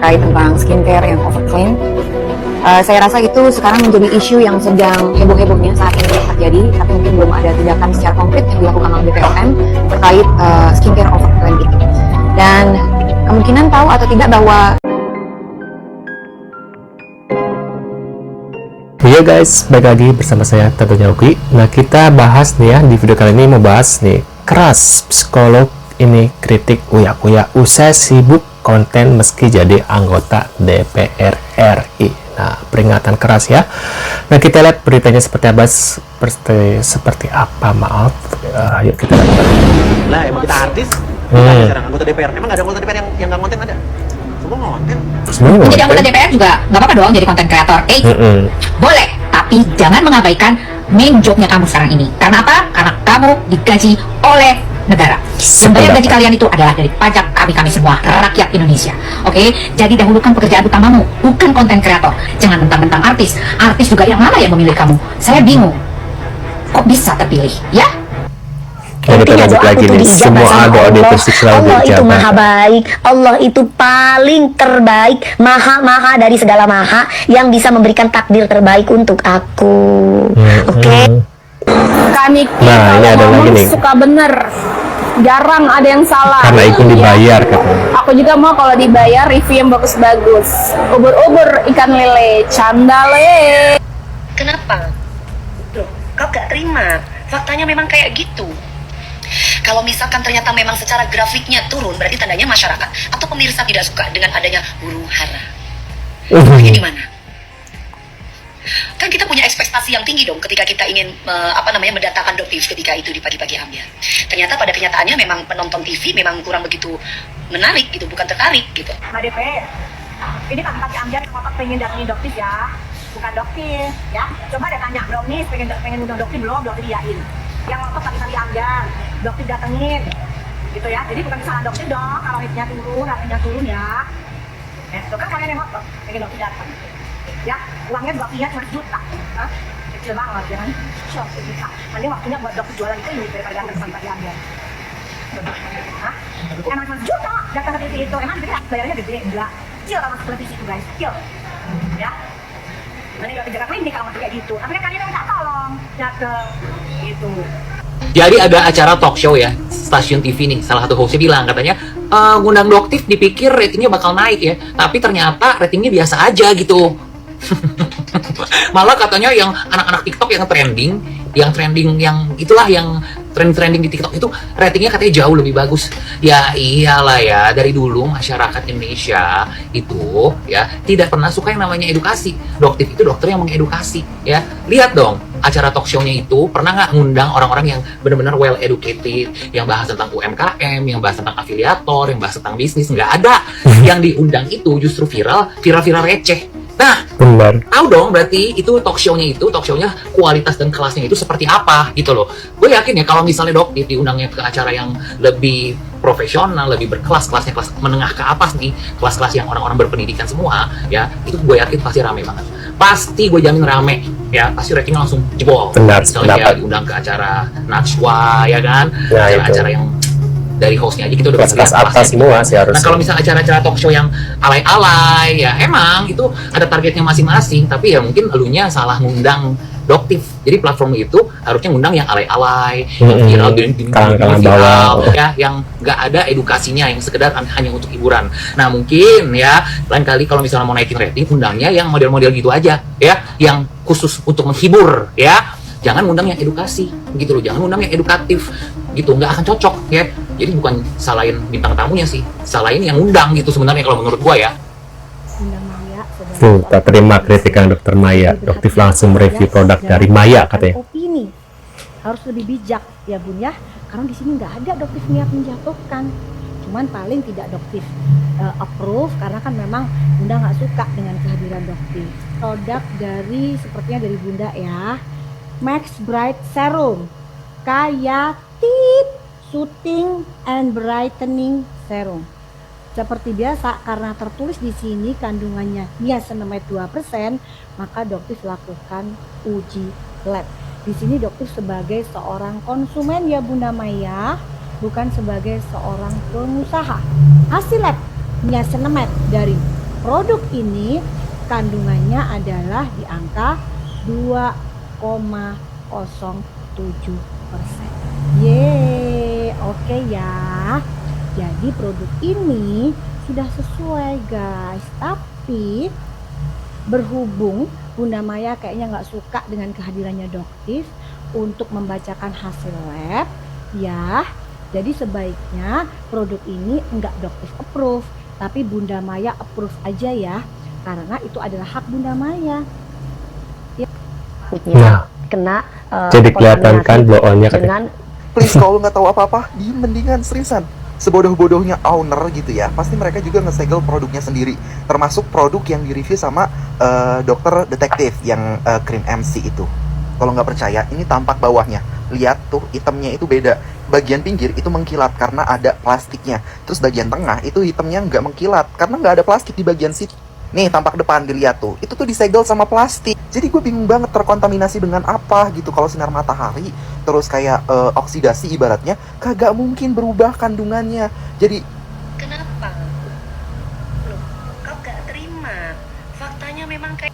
terkait tentang skincare yang overclaim. Saya rasa itu sekarang menjadi isu yang sedang heboh-hebohnya saat ini terjadi, tapi mungkin belum ada tindakan secara konkret yang dilakukan oleh BPOM terkait skincare overclaim itu. Dan kemungkinan tahu atau tidak bahwa ya guys, balik lagi bersama saya tentunya Ugi. Nah, kita bahas nih ya, di video kali ini mau bahas nih, keras psikolog ini kritik Uya usai sibuk konten meski jadi anggota DPR RI. Nah, peringatan keras ya. Nah, kita lihat beritanya seperti apa, seperti apa, maaf. Yuk kita lihat. Lah, emang kita artis, kita jarang anggota DPR. Emang nggak ada anggota DPR yang nggak konten ada? Semua konten. Jadi anggota DPR juga nggak apa-apa dong jadi konten kreator. Boleh, tapi jangan mengabaikan main jobnya kamu sekarang ini. Karena apa? Karena kamu digaji oleh negara. Yang bayar gaji kalian itu adalah dari pajak kami semua, rakyat Indonesia. Oke? Jadi dahulukan pekerjaan utamamu, bukan konten kreator. Jangan mentang-mentang artis. Artis juga yang mana yang memilih kamu? Saya bingung. Kok bisa terpilih? Ya? Intinya doa lagi nih, semua doa Allah itu maha baik, Allah itu paling terbaik, maha dari segala maha yang bisa memberikan takdir terbaik untuk aku. Oke? Kami Nah, ini ada lagi nih, suka bener, jarang ada yang salah. karena itu dibayar katanya. Aku juga mau kalau dibayar review yang bagus-bagus. Ubur-ubur ikan lele, canda le. Kenapa? Loh, kau gak terima? Faktanya memang kayak gitu. Kalau misalkan ternyata memang secara grafiknya turun, berarti tandanya masyarakat atau pemirsa tidak suka dengan adanya huru hara. Ini di mana? Kan kita punya ekspektasi yang tinggi dong ketika kita ingin mendatangkan doktif ketika itu di pagi-pagi ambiar. Ternyata pada kenyataannya memang penonton TV memang kurang begitu menarik gitu, bukan tertarik gitu. Mbak DP, ini pagi-pagi ambiar ngotot pengen datangin doktif ya, bukan doktif ya. Coba deh tanya brownies pengen undang doktif belum diain. Yang ngotot pagi-pagi ambiar, doktif datengin gitu ya. Jadi bukan kesalahan doktif dong kalau hitnya turun ya. Itu kan kalian yang ngotot pengen doktif datang. Ya, uangnya dokternya cuma juta, kecil banget ya kan? Juta. Nanti waktunya buat dokter jualan itu ini daripada datang pagi-pagi ambiar. Emang cuma juta datang ke TV itu, emang bayarnya gede? Enggak, kecil kalau masuk televisi itu guys, kecil ya. Nanti kalau jaga klinik kalau masih kayak gitu, tapi kan kalian minta tolong datang gitu. Jadi ada acara talk show ya, stasiun TV nih, salah satu hostnya bilang katanya ngundang doktif dipikir ratingnya bakal naik ya, tapi ternyata ratingnya biasa aja gitu. Malah katanya yang anak-anak TikTok yang trending yang itulah yang trending di TikTok itu ratingnya katanya jauh lebih bagus. Ya iyalah ya, dari dulu masyarakat Indonesia itu ya tidak pernah suka yang namanya edukasi. Doktif itu dokter yang mengedukasi ya. Lihat dong acara talk show-nya itu pernah nggak ngundang orang-orang yang benar-benar well educated, yang bahas tentang UMKM, yang bahas tentang afiliator, yang bahas tentang bisnis. Nggak ada. Yang diundang itu justru viral receh. Nah, benar. Tahu dong berarti itu talk show-nya kualitas dan kelasnya itu seperti apa gitu loh. Gue yakin ya kalau misalnya doktif diundangnya ke acara yang lebih profesional, lebih berkelas, kelasnya kelas menengah ke atas nih, kelas-kelas yang orang-orang berpendidikan semua ya, itu gue yakin pasti rame banget. Pasti gue jamin rame ya, pasti ratingnya langsung jebol. Benar, misalnya diundang ke acara Najwa ya kan, acara-acara yang dari hostnya aja kita udah kelas atas semua sih harus. Nah kalau misalnya acara-acara talk show yang alay-alay ya emang itu ada targetnya masing-masing, tapi ya mungkin elunya salah ngundang doktif. Jadi platform itu harusnya ngundang yang alay-alay, yang viral, ya, yang nggak ada edukasinya, yang sekedar hanya untuk hiburan. Nah mungkin ya lain kali kalau misalnya mau naikin rating, undangnya yang model-model gitu aja ya, yang khusus untuk menghibur ya. Jangan undang yang edukasi gitu loh, jangan undang yang edukatif gitu, nggak akan cocok ya. Jadi bukan salahin bintang tamunya sih, salahin yang undang gitu sebenarnya kalau menurut gua ya. Tuh, tak terima kritikan Dokter Maya. Doktif langsung mereview produk dari Maya katanya. Opini harus lebih bijak ya Bun ya, karena di sini nggak ada doktif niat menjatuhkan. Cuman paling tidak doktif approve karena kan memang Bunda nggak suka dengan kehadiran doktif. Produk dari sepertinya dari Bunda ya. Max Bright Serum Keratin Soothing and Brightening Serum. Seperti biasa karena tertulis di sini kandungannya niacinamide 2%, maka dokter lakukan uji lab. Di sini dokter sebagai seorang konsumen ya Bunda Maya, bukan sebagai seorang pengusaha. Hasil lab niacinamide dari produk ini kandungannya adalah di angka 2,07%. Yeay, oke ya. Jadi produk ini sudah sesuai guys. Tapi berhubung Bunda Maya kayaknya nggak suka dengan kehadirannya Doktif untuk membacakan hasil lab ya. Jadi sebaiknya produk ini enggak Doktif approve, tapi Bunda Maya approve aja ya. Karena itu adalah hak Bunda Maya. Nah, Kena jadi kelihatan kan blow on-nya kan? dengan Please, kalau lu nggak tahu apa-apa, diem mendingan seriusan. Sebodoh-bodohnya owner gitu ya, pasti mereka juga ngesegel produknya sendiri. Termasuk produk yang direview sama dokter detektif yang krim MC itu. Kalau nggak percaya, ini tampak bawahnya. Lihat tuh, hitamnya itu beda. Bagian pinggir itu mengkilat karena ada plastiknya. Terus bagian tengah itu hitamnya nggak mengkilat karena nggak ada plastik di bagian situ. Nih, tampak depan dilihat tuh, itu tuh disegel sama plastik. Jadi gue bingung banget terkontaminasi dengan apa gitu. Kalau sinar matahari, terus kayak oksidasi ibaratnya, kagak mungkin berubah kandungannya. Jadi Kenapa? Loh, kau gak terima. Faktanya memang kayak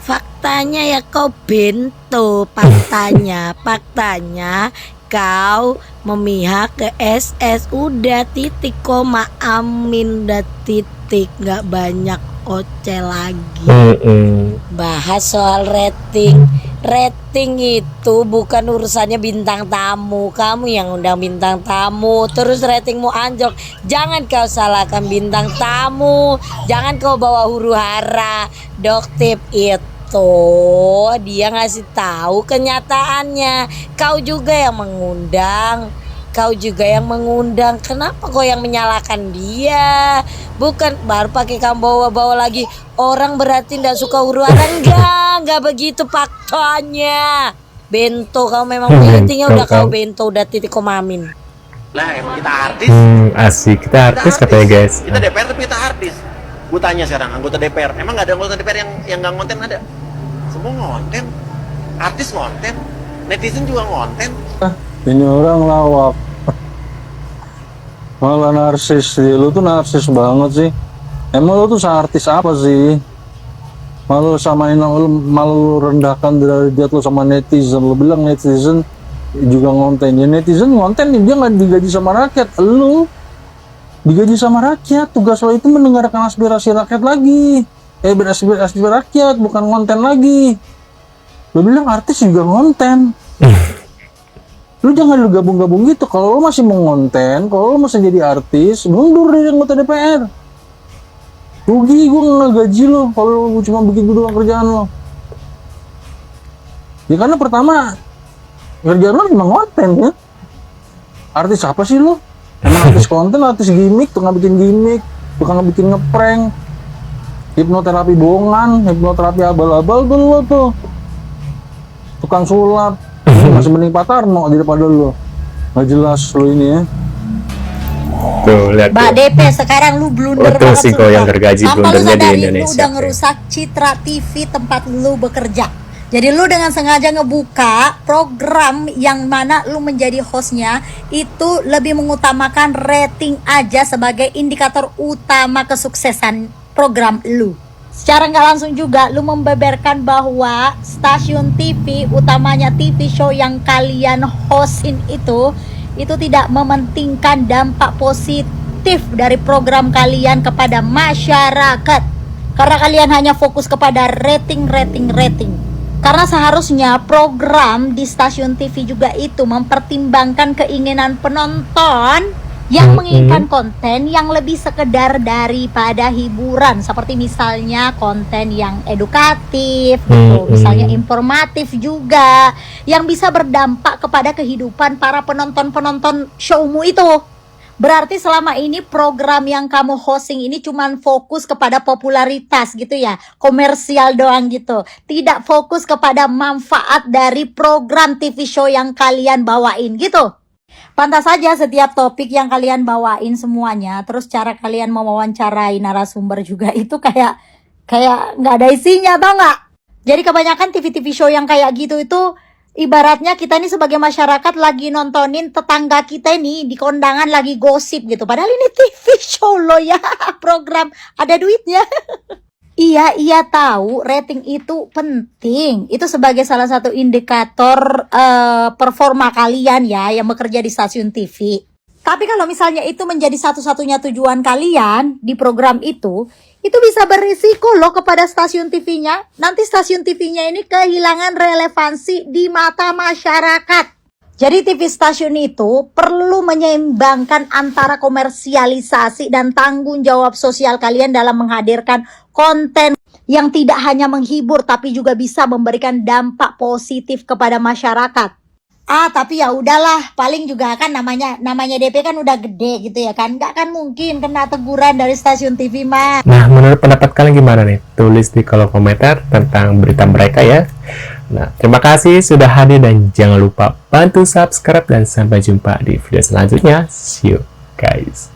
Faktanya ya kau bento, faktanya kau memihak ke SS, udah titik, koma, amin, udah titik, nggak banyak oce lagi. Bahas soal rating itu bukan urusannya bintang tamu. Kamu yang undang bintang tamu, terus ratingmu anjlok. Jangan kau salahkan bintang tamu, jangan kau bawa huru hara. Doktif itu dia ngasih tahu kenyataannya. Kau juga yang mengundang. Kenapa kau yang menyalahkan dia? Bukan baru pakai kamu bawa-bawa lagi orang berarti nggak suka huru hara. Enggak begitu faktanya. Bento, kau memang ratingnya udah kau bento, udah titik komamin. Lah emang kita artis. Asik, kita artis katanya guys. Kita DPR tapi kita artis. Gue tanya sekarang, anggota DPR, emang nggak ada anggota DPR yang nggak ngonten ada? Semua ngonten, artis ngonten, netizen juga ngonten. Ini orang lawak, malah narsis. Lu tuh narsis banget sih. Emang lu tuh seartis apa sih? Malu samain, malu rendahkan derajat lu sama netizen. Lu bilang netizen juga ngonten. Ya netizen ngonten, dia nggak digaji sama rakyat. Lu digaji sama rakyat, tugas lo itu mendengarkan aspirasi rakyat lagi. Aspirasi rakyat, bukan konten lagi. Lo bilang artis juga konten. Lu jangan lu gabung-gabung gitu. Kalau lo masih mau konten, kalau lo masih jadi artis, mundur dari anggota DPR. Rugi gue nggak gaji lo kalau lo cuma bikin doang kerjaan lo. Ya karena pertama kerjaan lo cuma konten ya. Artis apa sih lo? Emang artis konten, artis gimmick, tuh nggak bikin gimmick, bukan nggak bikin ngeprank, hipnoterapi bohongan, hipnoterapi abal-abal tuh lo tuh, tukang sulap, masih mending Pak Tarno daripada lo, nggak jelas lo ini ya. Tuh lihat. Mbak DP sekarang lu blunder Tuh banget. sih kau yang gergaji Tanpa lu blundernya di sadari, Indonesia. lu udah ngerusak citra TV tempat lu bekerja. Jadi lu dengan sengaja ngebuka program yang mana lu menjadi hostnya itu lebih mengutamakan rating aja sebagai indikator utama kesuksesan program lu. Secara nggak langsung juga lu membeberkan bahwa stasiun TV utamanya TV show yang kalian hostin itu tidak mementingkan dampak positif dari program kalian kepada masyarakat. Karena kalian hanya fokus kepada rating. Karena seharusnya program di stasiun TV juga itu mempertimbangkan keinginan penonton yang menginginkan konten yang lebih sekedar daripada hiburan, seperti misalnya konten yang edukatif gitu, misalnya informatif juga yang bisa berdampak kepada kehidupan para penonton showmu itu. Berarti selama ini program yang kamu hosting ini cuman fokus kepada popularitas gitu ya, komersial doang gitu. Tidak fokus kepada manfaat dari program TV show yang kalian bawain gitu. Pantas saja setiap topik yang kalian bawain semuanya, terus cara kalian mewawancarai narasumber juga itu kayak nggak ada isinya, tau nggak? Jadi kebanyakan TV show yang kayak gitu itu Ibaratnya kita ini sebagai masyarakat lagi nontonin tetangga kita ini di kondangan lagi gosip gitu. Padahal ini TV show loh ya, program ada duitnya. Iya tahu rating itu penting. Itu sebagai salah satu indikator performa kalian ya yang bekerja di stasiun TV. Tapi kalau misalnya itu menjadi satu-satunya tujuan kalian di program itu bisa berisiko loh kepada stasiun TV-nya. Nanti stasiun TV-nya ini kehilangan relevansi di mata masyarakat. Jadi TV stasiun itu perlu menyeimbangkan antara komersialisasi dan tanggung jawab sosial kalian dalam menghadirkan konten yang tidak hanya menghibur tapi juga bisa memberikan dampak positif kepada masyarakat. Tapi ya udahlah, paling juga kan namanya DP kan udah gede gitu ya kan, nggak kan mungkin kena teguran dari stasiun TV mah. Nah, menurut pendapat kalian gimana nih? Tulis di kolom komentar tentang berita mereka ya. Nah, terima kasih sudah hadir dan jangan lupa bantu subscribe dan sampai jumpa di video selanjutnya. See you guys.